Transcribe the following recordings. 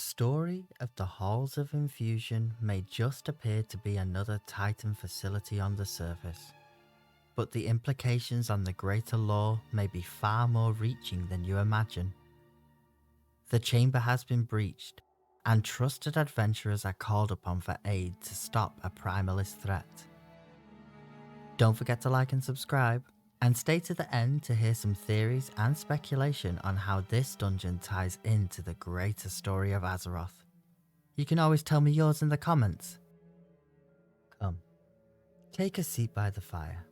story of the Halls of Infusion may just appear to be another Titan facility on the surface, but the implications on the greater lore may be far more reaching than you imagine. The chamber has been breached, and trusted adventurers are called upon for aid to stop a primalist threat. Don't forget to like and subscribe, and stay to the end to hear some theories and speculation on how this dungeon ties into the greater story of Azeroth. You can always tell me yours in the comments. Come, take a seat by the fire.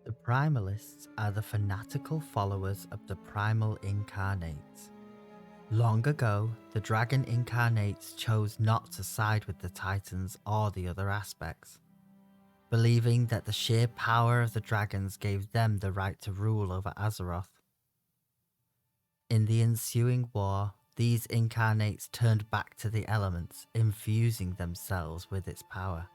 The primalists are the fanatical followers of the primal incarnates. Long ago, the dragon incarnates chose not to side with the Titans or the other aspects, believing that the sheer power of the dragons gave them the right to rule over Azeroth. In the ensuing war, these incarnates turned back to the elements, infusing themselves with its power.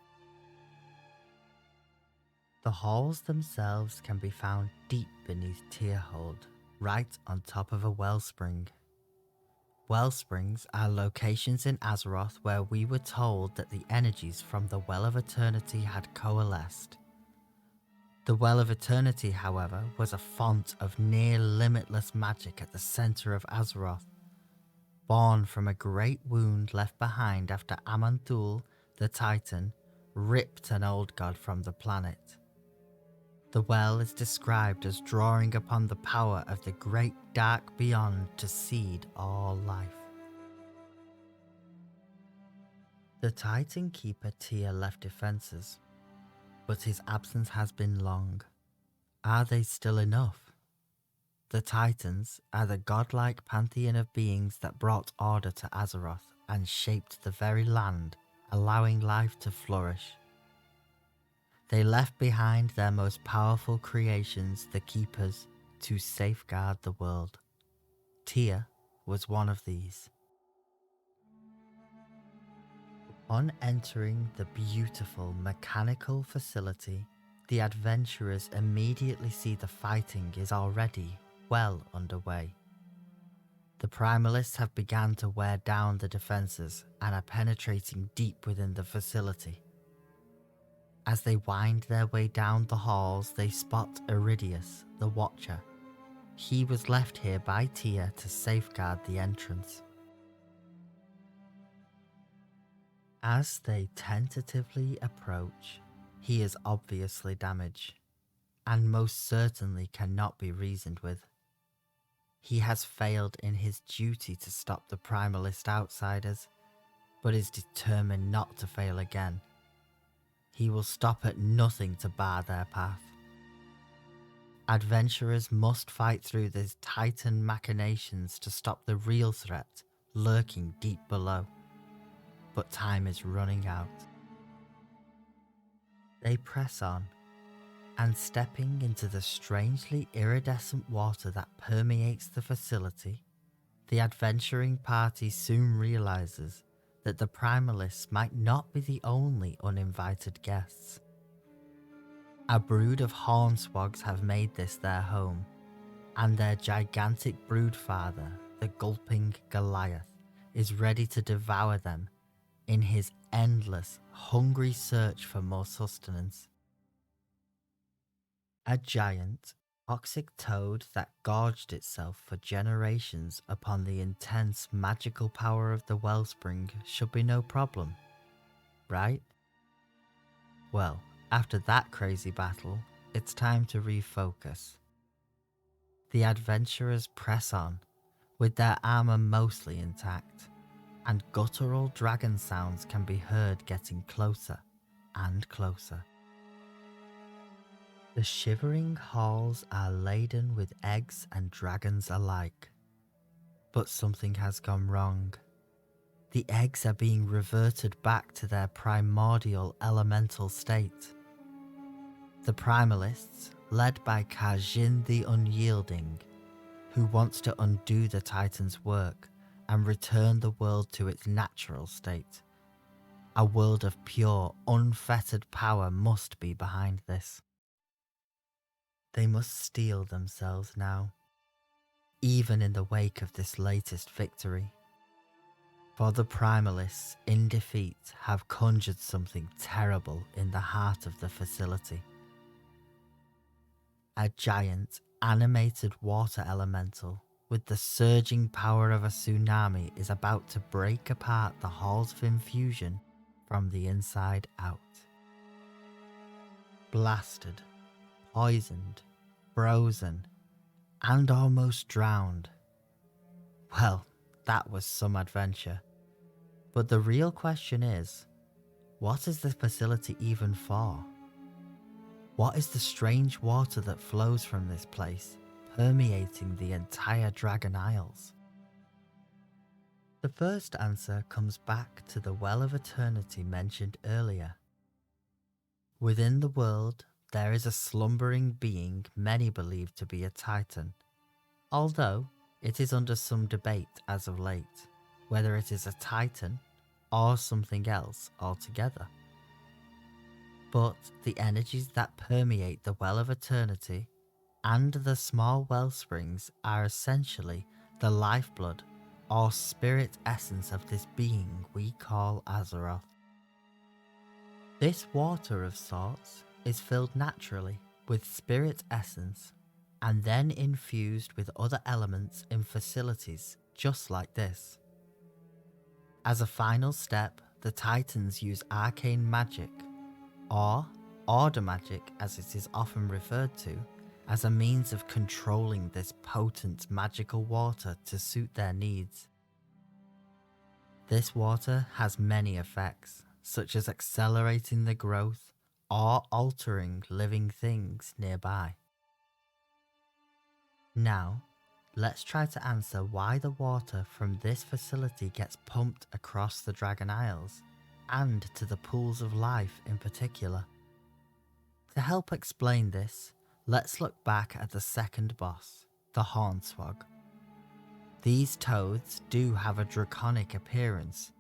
The halls themselves can be found deep beneath Tyrhold, right on top of a wellspring. Wellsprings are locations in Azeroth where we were told that the energies from the Well of Eternity had coalesced. The Well of Eternity, however, was a font of near limitless magic at the centre of Azeroth, born from a great wound left behind after Aman'Thul, the Titan, ripped an old god from the planet. The well is described as drawing upon the power of the great dark beyond to seed all life. The Titan Keeper Tyr left defences, but his absence has been long. Are they still enough? The Titans are the godlike pantheon of beings that brought order to Azeroth and shaped the very land, allowing life to flourish. They left behind their most powerful creations, the Keepers, to safeguard the world. Tyr was one of these. On entering the beautiful mechanical facility, the adventurers immediately see the fighting is already well underway. The primalists have begun to wear down the defences and are penetrating deep within the facility. As they wind their way down the halls, they spot Iridius, the Watcher. He was left here by Tyr to safeguard the entrance. As they tentatively approach, he is obviously damaged, and most certainly cannot be reasoned with. He has failed in his duty to stop the primalist outsiders, but is determined not to fail again. He will stop at nothing to bar their path. Adventurers must fight through these Titan machinations to stop the real threat lurking deep below. But time is running out. They press on, and stepping into the strangely iridescent water that permeates the facility, the adventuring party soon realizes that the primalists might not be the only uninvited guests. A brood of hornswogs have made this their home, and their gigantic broodfather, the gulping Goliath, is ready to devour them in his endless, hungry search for more sustenance. A giant, toxic toad that gorged itself for generations upon the intense magical power of the wellspring should be no problem, right? Well, after that crazy battle, it's time to refocus. The adventurers press on, with their armour mostly intact, and guttural dragon sounds can be heard getting closer and closer. The shivering halls are laden with eggs and dragons alike. But something has gone wrong. The eggs are being reverted back to their primordial elemental state. The primalists, led by Khajiit the Unyielding, who wants to undo the Titan's work and return the world to its natural state. A world of pure, unfettered power must be behind this. They must steel themselves now, even in the wake of this latest victory. For the primalists in defeat have conjured something terrible in the heart of the facility. A giant, animated water elemental with the surging power of a tsunami is about to break apart the Halls of Infusion from the inside out. Blasted, poisoned, frozen, and almost drowned. Well, that was some adventure. But the real question is, what is the facility even for? What is the strange water that flows from this place, permeating the entire Dragon Isles? The first answer comes back to the Well of Eternity mentioned earlier. Within the world, there is a slumbering being many believe to be a Titan, although it is under some debate as of late, whether it is a Titan or something else altogether. But the energies that permeate the Well of Eternity and the small well springs are essentially the lifeblood or spirit essence of this being we call Azeroth. This water of sorts is filled naturally with spirit essence and then infused with other elements in facilities just like this. As a final step, the Titans use arcane magic, or order magic as it is often referred to, as a means of controlling this potent magical water to suit their needs. This water has many effects, such as accelerating the growth or altering living things nearby. Now, let's try to answer why the water from this facility gets pumped across the Dragon Isles, and to the pools of life in particular. To help explain this, let's look back at the second boss, the Hornswogg. These toads do have a draconic appearance,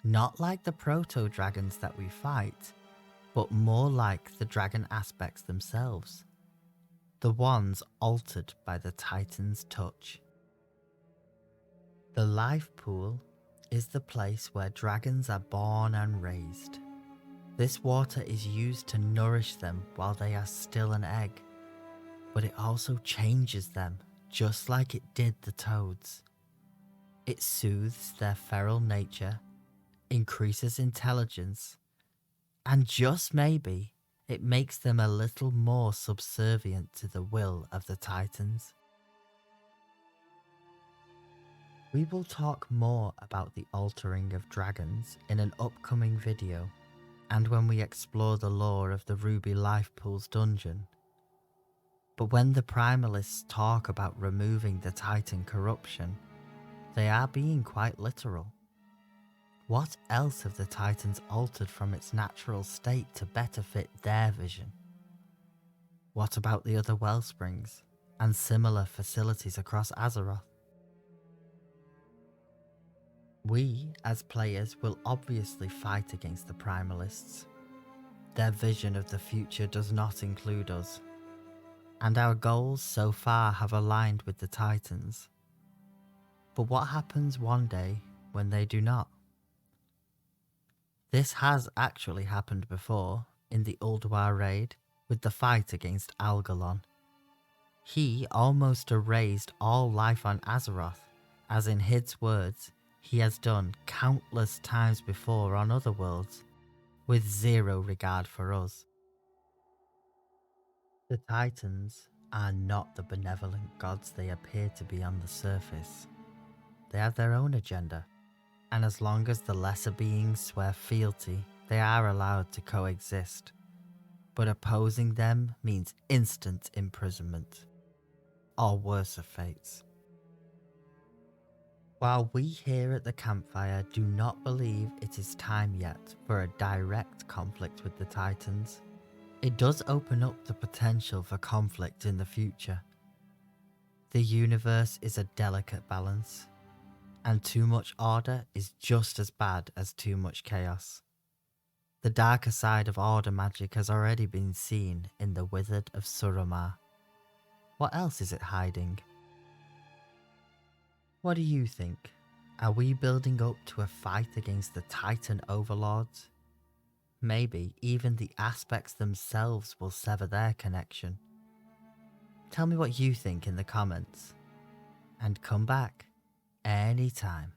not like the proto-dragons that we fight, but more like the dragon aspects themselves, the ones altered by the Titan's touch. The life pool is the place where dragons are born and raised. This water is used to nourish them while they are still an egg, but it also changes them just like it did the toads. It soothes their feral nature, increases intelligence, and just maybe it makes them a little more subservient to the will of the Titans. We will talk more about the altering of dragons in an upcoming video, and when we explore the lore of the Ruby Life Pool's dungeon. But when the primalists talk about removing the Titan corruption, they are being quite literal. What else have the Titans altered from its natural state to better fit their vision? What about the other wellsprings and similar facilities across Azeroth? We, as players, will obviously fight against the primalists. Their vision of the future does not include us, and our goals so far have aligned with the Titans. But what happens one day when they do not? This has actually happened before in the Ulduar raid with the fight against Algalon. He almost erased all life on Azeroth, as in Hid's words, he has done countless times before on other worlds, with zero regard for us. The Titans are not the benevolent gods they appear to be on the surface. They have their own agenda, and as long as the lesser beings swear fealty, they are allowed to coexist. But opposing them means instant imprisonment, or worse fates. While we here at the campfire do not believe it is time yet for a direct conflict with the Titans, it does open up the potential for conflict in the future. The universe is a delicate balance, and too much order is just as bad as too much chaos. The darker side of order magic has already been seen in the Withered of Suramar. What else is it hiding? What do you think? Are we building up to a fight against the Titan overlords? Maybe even the aspects themselves will sever their connection. Tell me what you think in the comments, and come back anytime.